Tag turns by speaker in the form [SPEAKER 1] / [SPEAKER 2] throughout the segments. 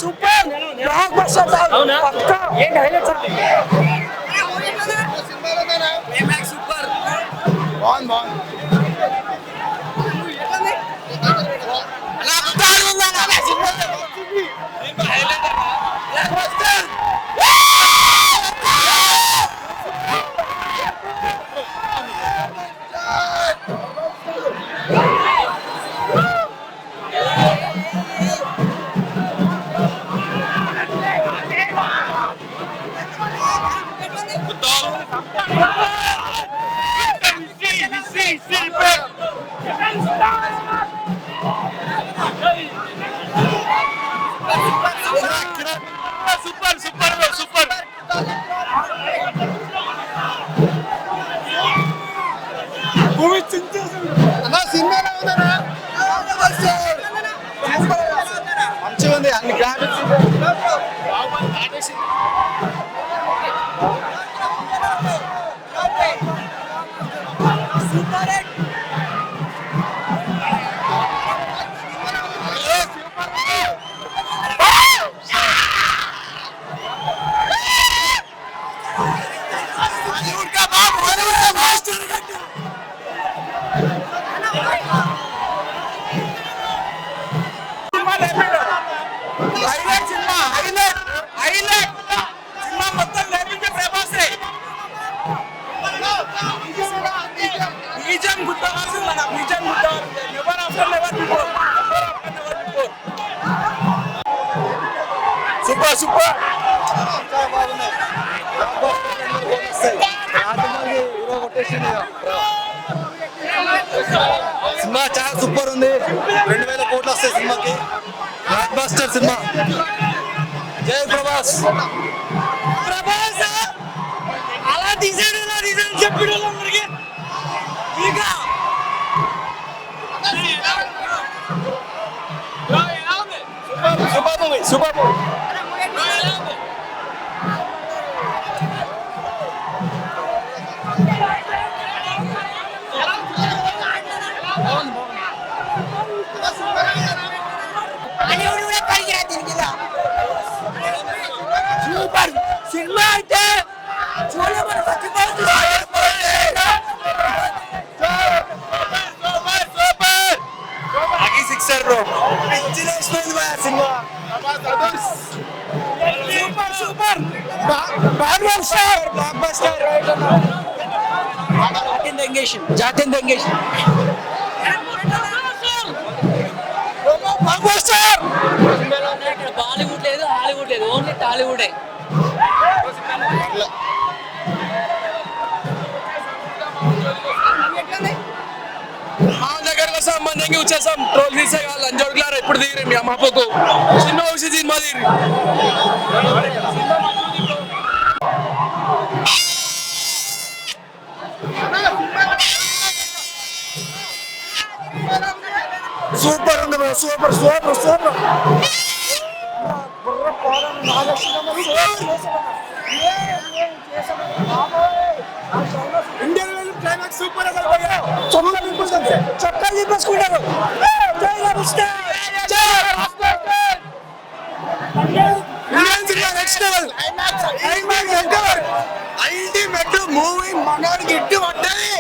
[SPEAKER 1] Super block buster పక్కా ఏంటి highlights super బాగుంది మంచిగా ఉంది అన్ని గ్రాఫిక్స్ సూపర్ సినిమా చాలా సూపర్ ఉంది 2000 కోట్లు వస్తాయి సినిమాకి బ్లాక్ బస్టర్ సినిమా జై ప్రభాస్ అలా తీసాడు చెప్పాడు అందరికి సూపర్ సినిమా అయితే సిక్సర్ సూపర్ బ్లాక్ బస్టర్ జాతిన్ దంగేషన్ బాలీవుడ్ లేదు హాలీవుడ్ లేదు ఓన్లీ టాలీవుడే దగ్గర సంబంధంగా వచ్చేసాం ట్రోల్ తీసే వాళ్ళు అంజోడ్లారా ఇప్పుడు తీరి మీ అమ్మకు చిన్న వచ్చి సినిమా తీరి సూపర్ ఉంది super super super Indian climax super చొక్కా తిప్పేసుకుంటారు అల్టిమేట్ మూవీ మగాడికి ఇట్టు పడ్డది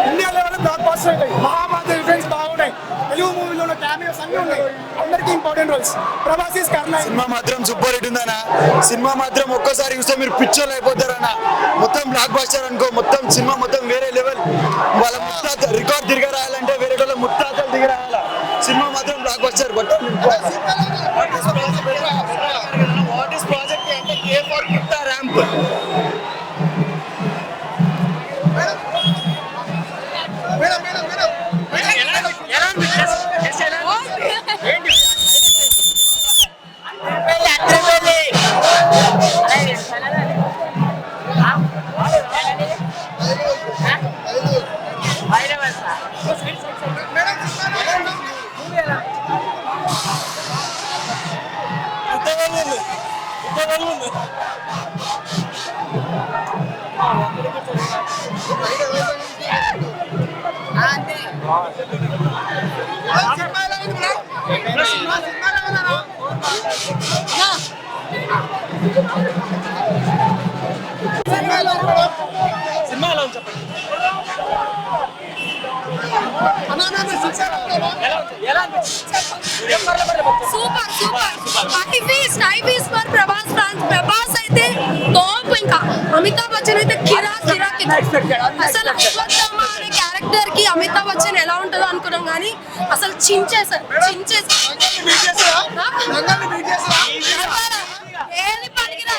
[SPEAKER 1] ఇండియా లెవెల్ బ్లాక్ బస్టర్ అవుతాయి మహాభారత రిఫరెన్స్ బాగున్నాయి తెలుగు మూవీలో ఉన్న క్యామియోస్ అన్ని ఉన్నాయి అందరికి important roles Prabhas is Karna సినిమా మాత్రం సూపర్ హిట్ ఉందన్నా సినిమా మాత్రం ఒక్కసారి చూస్తే మీరు పిక్చర్లు అయిపోతారన్న మొత్తం బ్లాక్ బస్టర్ అనుకో మొత్తం సినిమా మొత్తం వేరే లెవెల్ వాళ్ళ ముత్తాత రికార్డ్ తిరిగి రాయాలంటే వేరే వాళ్ళ ముత్తాతలు దిగి రాయాల సినిమా మాత్రం blockbuster what is project అంటే కే ఫర్ కుత్తా ramp
[SPEAKER 2] super super high piece for Prabhas fans. Prabhas అయితే టాప్. ఇంకా అమితాబ్ బచ్చన్ అయితే కిరాక్ అసలు అశ్వత్థామ అనే క్యారెక్టర్ కి అమితాబ్ బచ్చన్ ఎలా ఉంటుందో అనుకున్నాం కానీ అసలు చించేశారు. ఏది పనికిరా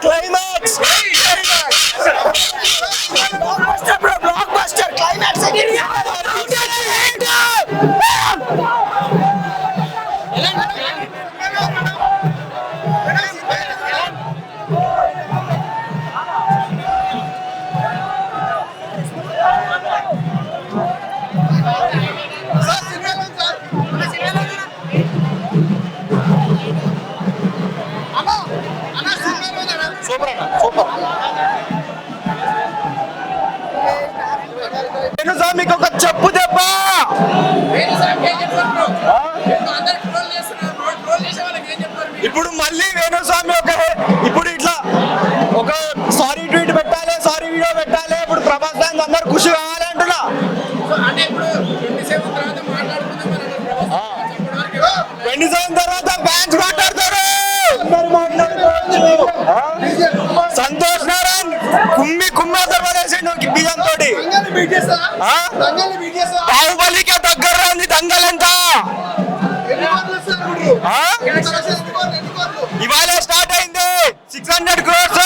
[SPEAKER 1] క్లైమాక్స్ బ్లాక్బస్టర్ క్లైమాక్స్ మీకు ఒక చెప్పు దెబ్బ. ఇప్పుడు మళ్ళీ వేణుస్వామి ఇప్పుడు ఇట్లా ఒక సారీ ట్వీట్ పెట్టాలి, సారీ వీడియో పెట్టాలి. ఇప్పుడు ప్రభాస్ ఫ్యాన్స్ అందరు ఖుషి కావాలి అంటున్నా. 27 తర్వాత ఫ్యాన్స్ మాట్లాడతారు. సంతోష్ నారాయణ్ కుమ్మేసర్ పడేసిండు బియ్యం తోటి. బాహుబలికే దగ్గరలో ఉంది దంగల్. ఎంత ఇవాళ స్టార్ట్ అయింది. 600 crores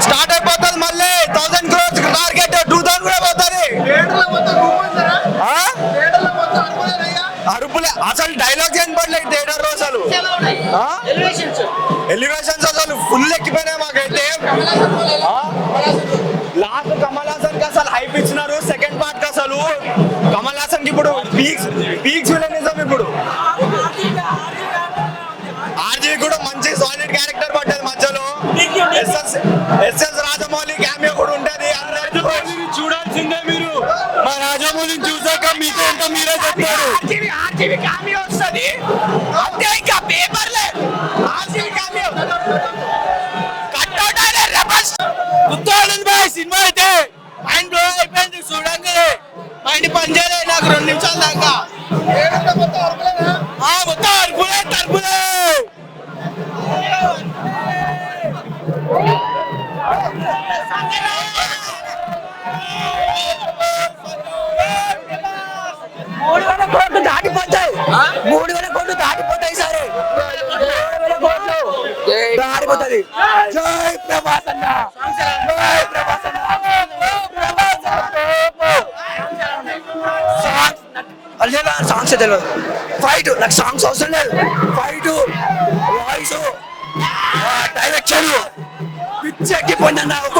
[SPEAKER 1] స్టార్ట్ అయిపోతుంది. మళ్ళీ 1000 crores టార్గెట్. 2000 కూడా పోతుంది. అరుపులే అసలు డైలాగ్స్ ఏం పడలేదు థియేటర్ లో. అసలు ఎలివేషన్స్ అసలు ఫుల్ ఎక్కిపోయినాయి మాకైతే. లాస్ట్ కమల్ హాసన్ కి అసలు హైప్ ఇచ్చినారు. సెకండ్ పార్ట్ కి అసలు కమల్ హాసన్ కి ఇప్పుడు పీక్స్ విలనిజం. ఇప్పుడు ఆర్జీ కూడా మంచి సాలిడ్ క్యారెక్టర్ పడ్డది మధ్యలో. ఎస్ఎస్ రాజమౌళి క్యామియో కూడా ఉంటది. చూడాల్సిందే మీరు. మా రాజమౌళిని చూసాక మీకు ఎంత మీరే చెప్తారు. ఆర్జీవి క్యామియో వస్తుంది అంతే. ఇంకా పేపర్ లేదు. ఆర్జీవి క్యామియో సినిమా అయితే మైండ్ బ్లో అయిపోయింది. చూడండి మైండ్ పనిచేయలేదు నాకు 2 నిమిషాల దాకా. మొత్తం అరుపులే తరుపులే. కోట్లు దాటిపోతాయి. 3,000 కోట్లు దాటిపోతాయి. సరే 3,000 కోట్లు దాటిపోతుంది. జై ప్రభాస్ అన్న. జై ప్రభాస్ అన్న. సాంగ్స్ తెలియదు. ఫైట్ నాకు సాంగ్స్ అవసరం లేదు. ఫైట్ వాయిస్ డైరెక్షన్ పిచ్చి ఎక్కిపోయిందన్న. ఒక